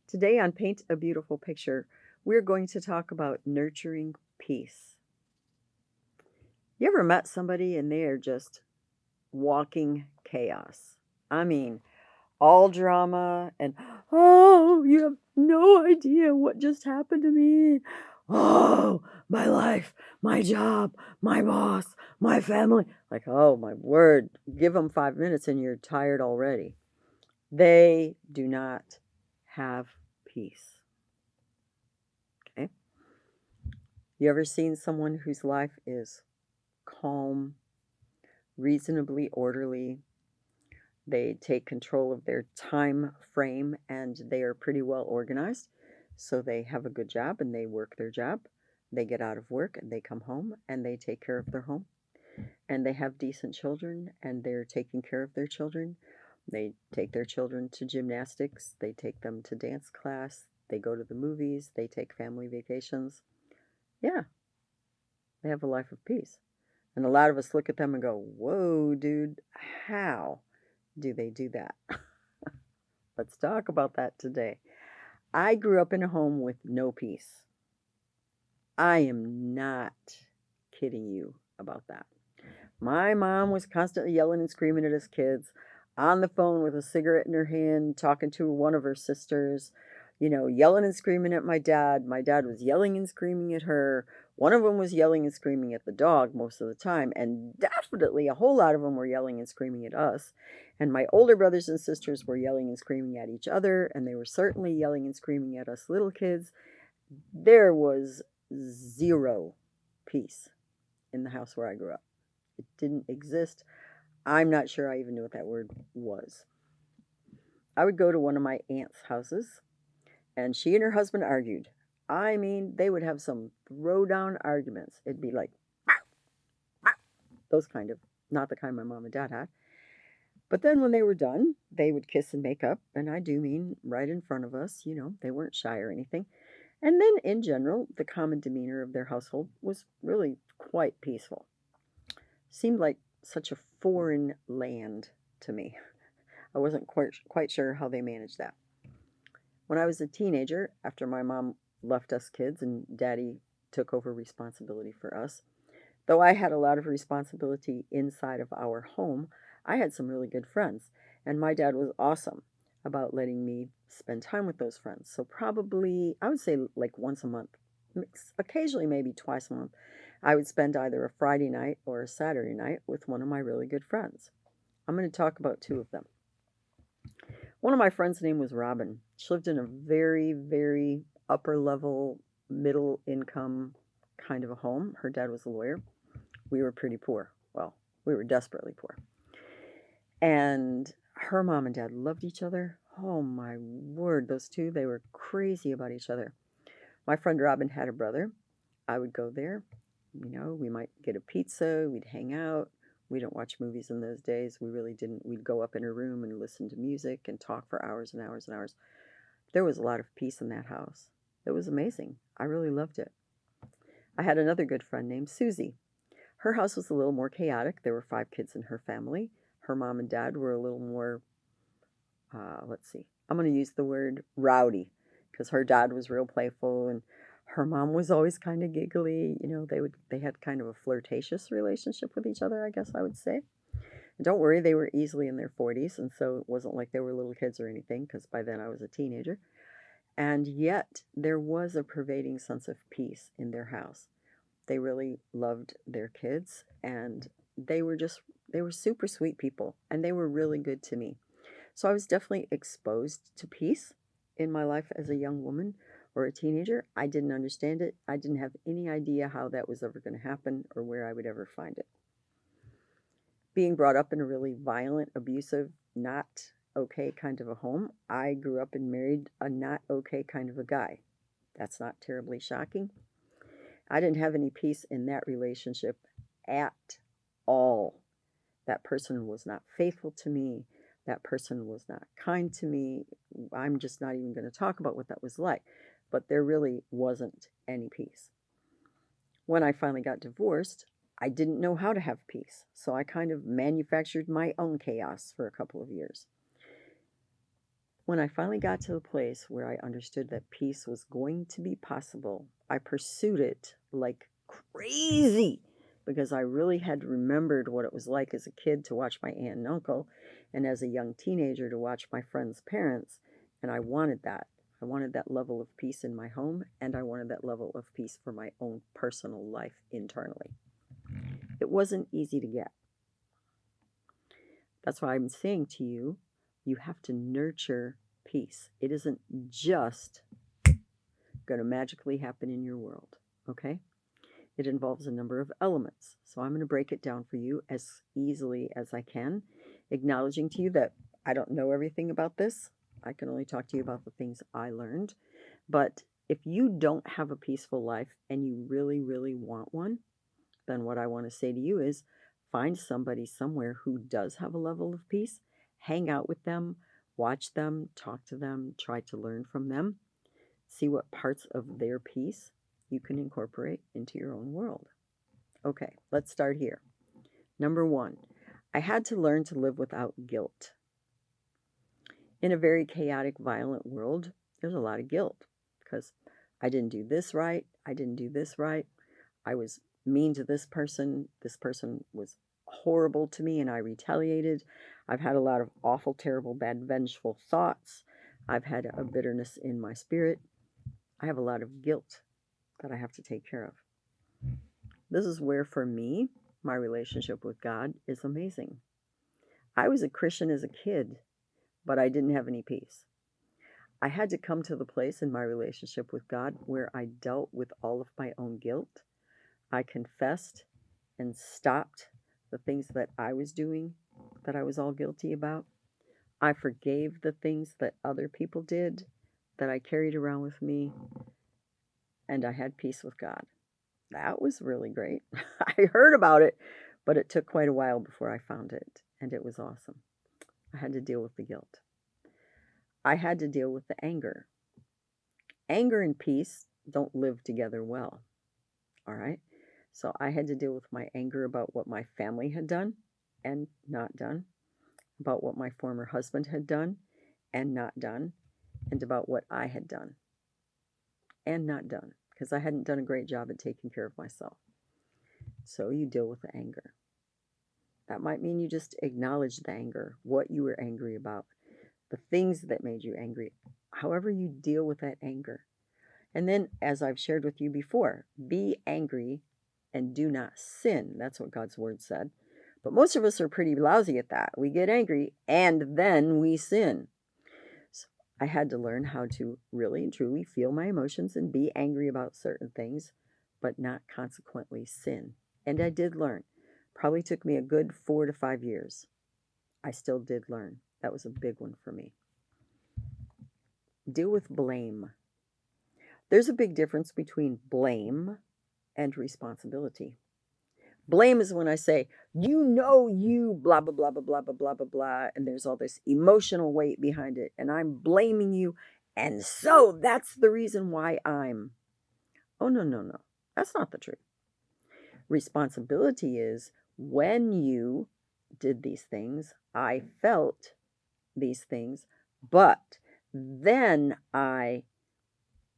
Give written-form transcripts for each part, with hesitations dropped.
Today on Paint a Beautiful Picture, we're going to talk about nurturing peace. You ever met somebody and they are just walking chaos? I mean, all drama and, oh, you have no idea what just happened to me. Oh, my life, my job, my boss, my family. Like, oh, my word. Give them 5 minutes and you're tired already. They do not have peace. Okay. You ever seen someone whose life is calm, reasonably orderly? They take control of their time frame and they are pretty well organized. So they have a good job and they work their job. They get out of work and they come home and they take care of their home. And they have decent children and they're taking care of their children. They take their children to gymnastics, they take them to dance class, they go to the movies, they take family vacations. Yeah, they have a life of peace. And a lot of us look at them and go, whoa, dude, how do they do that? Let's talk about that today. I grew up in a home with no peace. I am not kidding you about that. My mom was constantly yelling and screaming at us kids on the phone with a cigarette in her hand, talking to one of her sisters, yelling and screaming at my dad. My dad was yelling and screaming at her. One of them was yelling and screaming at the dog most of the time, and definitely a whole lot of them were yelling and screaming at us. And my older brothers and sisters were yelling and screaming at each other, and they were certainly yelling and screaming at us little kids. There was zero peace in the house where I grew up. It didn't exist. I'm not sure I even knew what that word was. I would go to one of my aunt's houses, and she and her husband argued. I mean, they would have some throwdown arguments. It'd be like those kind of, not the kind my mom and dad had. But then when they were done, they would kiss and make up, and I do mean right in front of us. They weren't shy or anything. And then, in general, the common demeanor of their household was really quite peaceful. Seemed like such a foreign land to me. I wasn't quite sure how they managed that. When I was a teenager, after my mom left us kids and daddy took over responsibility for us, though I had a lot of responsibility inside of our home, I had some really good friends. And my dad was awesome about letting me spend time with those friends. So, probably, I would say like once a month, occasionally maybe twice a month, I would spend either a Friday night or a Saturday night with one of my really good friends. I'm going to talk about two of them. One of my friends' name was Robin. She lived in a very, very upper level, middle income kind of a home. Her dad was a lawyer. We were pretty poor. Well, we were desperately poor. And her mom and dad loved each other. Oh my word, those two, they were crazy about each other. My friend Robin had a brother. I would go there. We might get a pizza, we'd hang out. We didn't watch movies in those days. We really didn't. We'd go up in her room and listen to music and talk for hours and hours and hours. There was a lot of peace in that house. It was amazing. I really loved it. I had another good friend named Susie. Her house was a little more chaotic. There were 5 kids in her family. Her mom and dad were a little more, let's see, I'm going to use the word rowdy because her dad was real playful and her mom was always kind of giggly. They had kind of a flirtatious relationship with each other, I guess I would say. And don't worry, they were easily in their 40s, and so it wasn't like they were little kids or anything because by then I was a teenager. And yet there was a pervading sense of peace in their house. They really loved their kids and they were super sweet people and they were really good to me. So I was definitely exposed to peace in my life as a young woman or a teenager. I didn't understand it. I didn't have any idea how that was ever going to happen or where I would ever find it. Being brought up in a really violent, abusive, not okay kind of a home, I grew up and married a not okay kind of a guy. That's not terribly shocking. I didn't have any peace in that relationship at all. That person was not faithful to me. That person was not kind to me. I'm just not even going to talk about what that was like. But there really wasn't any peace. When I finally got divorced, I didn't know how to have peace. So I kind of manufactured my own chaos for a couple of years. When I finally got to the place where I understood that peace was going to be possible, I pursued it like crazy because I really had remembered what it was like as a kid to watch my aunt and uncle, and as a young teenager to watch my friends' parents. And I wanted that. I wanted that level of peace in my home, and I wanted that level of peace for my own personal life internally. It wasn't easy to get. That's why I'm saying to you, you have to nurture peace. It isn't just going to magically happen in your world, okay? It involves a number of elements. So I'm going to break it down for you as easily as I can, acknowledging to you that I don't know everything about this. I can only talk to you about the things I learned. But if you don't have a peaceful life and you really, really want one, then what I want to say to you is find somebody somewhere who does have a level of peace, hang out with them, watch them, talk to them, try to learn from them, see what parts of their peace you can incorporate into your own world. Okay, let's start here. Number one, I had to learn to live without guilt. In a very chaotic, violent world, there's a lot of guilt because I didn't do this right, I didn't do this right, I was mean to this person was horrible to me and I retaliated. I've had a lot of awful, terrible, bad, vengeful thoughts. I've had a bitterness in my spirit. I have a lot of guilt that I have to take care of. This is where, for me, my relationship with God is amazing. I was a Christian as a kid, but I didn't have any peace. I had to come to the place in my relationship with God where I dealt with all of my own guilt. I confessed and stopped the things that I was doing that I was all guilty about. I forgave the things that other people did that I carried around with me, and I had peace with God. That was really great. I heard about it, but it took quite a while before I found it, and it was awesome. I had to deal with the guilt. I had to deal with the anger. Anger and peace don't live together well, all right? So I had to deal with my anger about what my family had done and not done, about what my former husband had done and not done, and about what I had done and not done, because I hadn't done a great job at taking care of myself. So you deal with the anger. That might mean you just acknowledge the anger, what you were angry about, the things that made you angry, however you deal with that anger. And then, as I've shared with you before, be angry and do not sin. That's what God's word said. But most of us are pretty lousy at that. We get angry and then we sin. So I had to learn how to really and truly feel my emotions and be angry about certain things, but not consequently sin. And I did learn. Probably took me a good 4 to 5 years. I still did learn. That was a big one for me. Deal with blame. There's a big difference between blame and responsibility. Blame is when I say, you blah, blah, blah, blah, blah, blah, blah, blah, blah, and there's all this emotional weight behind it, and I'm blaming you, and so that's the reason why I'm. Oh, no, no, no. That's not the truth. Responsibility is when you did these things, I felt these things, but then I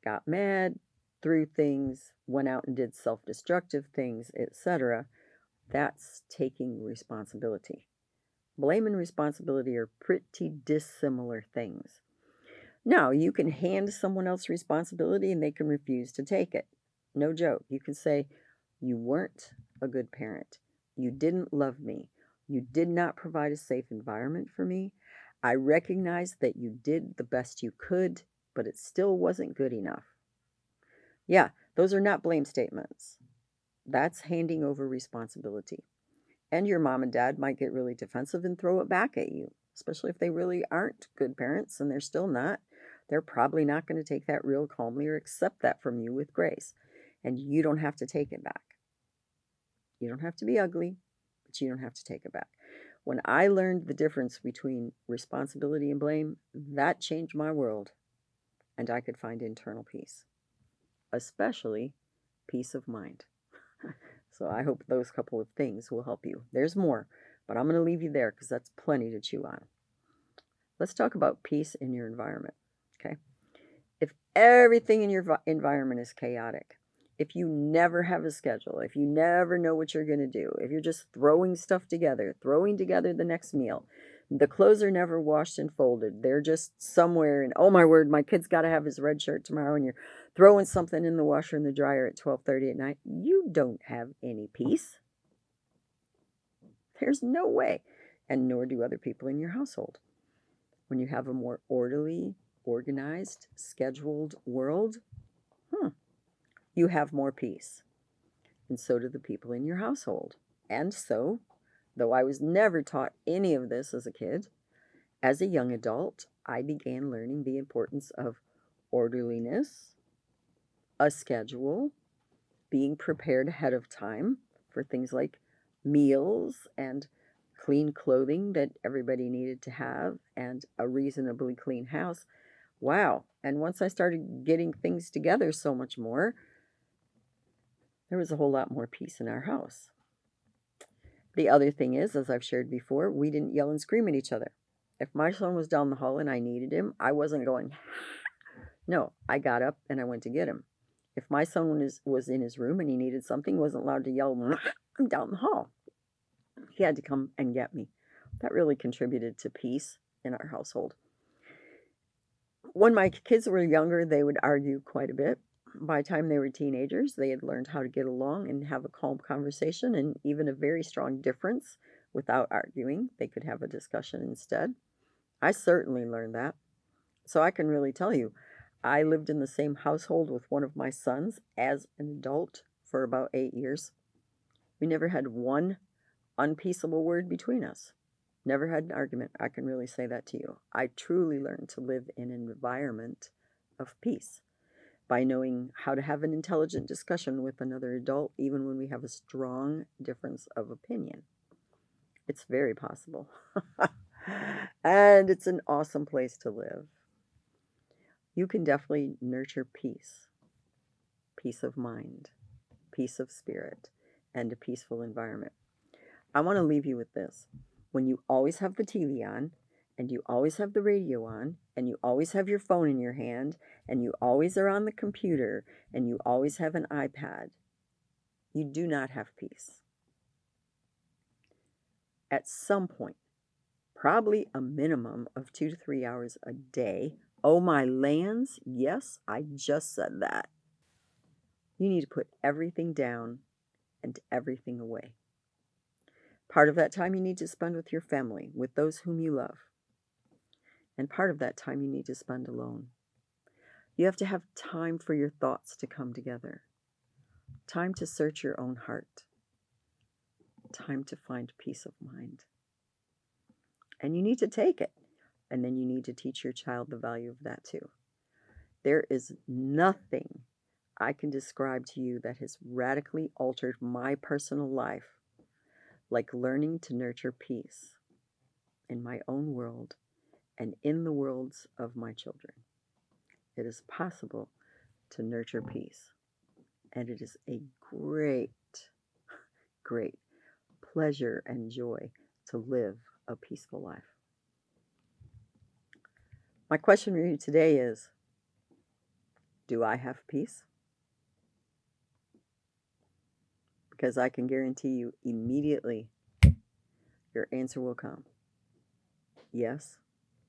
got mad, threw things, went out and did self-destructive things, etc. That's taking responsibility. Blame and responsibility are pretty dissimilar things. Now, you can hand someone else responsibility and they can refuse to take it. No joke. You can say, you weren't a good parent. You didn't love me. You did not provide a safe environment for me. I recognize that you did the best you could, but it still wasn't good enough. Yeah, those are not blame statements. That's handing over responsibility. And your mom and dad might get really defensive and throw it back at you, especially if they really aren't good parents and they're still not. They're probably not going to take that real calmly or accept that from you with grace. And you don't have to take it back. You don't have to be ugly, but you don't have to take it back. When I learned the difference between responsibility and blame, that changed my world. And I could find internal peace, especially peace of mind. So I hope those couple of things will help you. There's more, but I'm going to leave you there because that's plenty to chew on. Let's talk about peace in your environment. Okay. If everything in your environment is chaotic, if you never have a schedule, if you never know what you're going to do, if you're just throwing stuff together, throwing together the next meal, the clothes are never washed and folded, they're just somewhere, and oh my word, my kid's got to have his red shirt tomorrow, and you're throwing something in the washer and the dryer at 12:30 at night, you don't have any peace. There's no way. And nor do other people in your household. When you have a more orderly, organized, scheduled world, you have more peace. And so do the people in your household. And so, though I was never taught any of this as a kid, as a young adult, I began learning the importance of orderliness, a schedule, being prepared ahead of time for things like meals and clean clothing that everybody needed to have and a reasonably clean house. Wow. And once I started getting things together so much more, there was a whole lot more peace in our house. The other thing is, as I've shared before, we didn't yell and scream at each other. If my son was down the hall and I needed him, I wasn't going, no, I got up and I went to get him. If my son was in his room and he needed something, he wasn't allowed to yell, I'm down the hall. He had to come and get me. That really contributed to peace in our household. When my kids were younger, they would argue quite a bit. By the time they were teenagers, they had learned how to get along and have a calm conversation and even a very strong difference without arguing. They could have a discussion instead. I certainly learned that. So I can really tell you, I lived in the same household with one of my sons as an adult for about 8 years. We never had one unpeaceable word between us. Never had an argument. I can really say that to you. I truly learned to live in an environment of peace by knowing how to have an intelligent discussion with another adult, even when we have a strong difference of opinion. It's very possible. And it's an awesome place to live. You can definitely nurture peace, peace of mind, peace of spirit, and a peaceful environment. I want to leave you with this. When you always have the TV on, and you always have the radio on, and you always have your phone in your hand, and you always are on the computer, and you always have an iPad, you do not have peace. At some point, probably a minimum of 2 to 3 hours a day, oh my lands, yes, I just said that. You need to put everything down and everything away. Part of that time you need to spend with your family, with those whom you love. And part of that time you need to spend alone. You have to have time for your thoughts to come together. Time to search your own heart. Time to find peace of mind. And you need to take it. And then you need to teach your child the value of that too. There is nothing I can describe to you that has radically altered my personal life like learning to nurture peace in my own world and in the worlds of my children. It is possible to nurture peace, and it is a great, great pleasure and joy to live a peaceful life. My question for you today is, do I have peace? Because I can guarantee you immediately your answer will come. Yes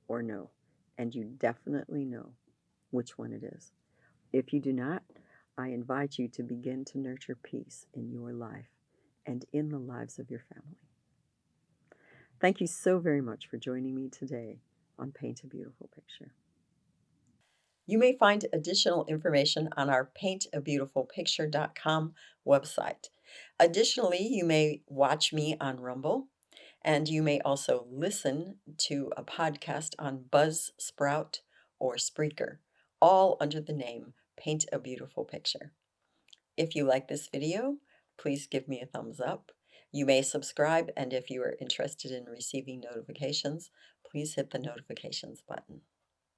or no. And you definitely know which one it is. If you do not, I invite you to begin to nurture peace in your life and in the lives of your family. Thank you so very much for joining me today on Paint a Beautiful Picture. You may find additional information on our paintabeautifulpicture.com website. Additionally, you may watch me on Rumble, and you may also listen to a podcast on Buzzsprout or Spreaker, all under the name Paint a Beautiful Picture. If you like this video, please give me a thumbs up. You may subscribe, and if you are interested in receiving notifications, please hit the notifications button.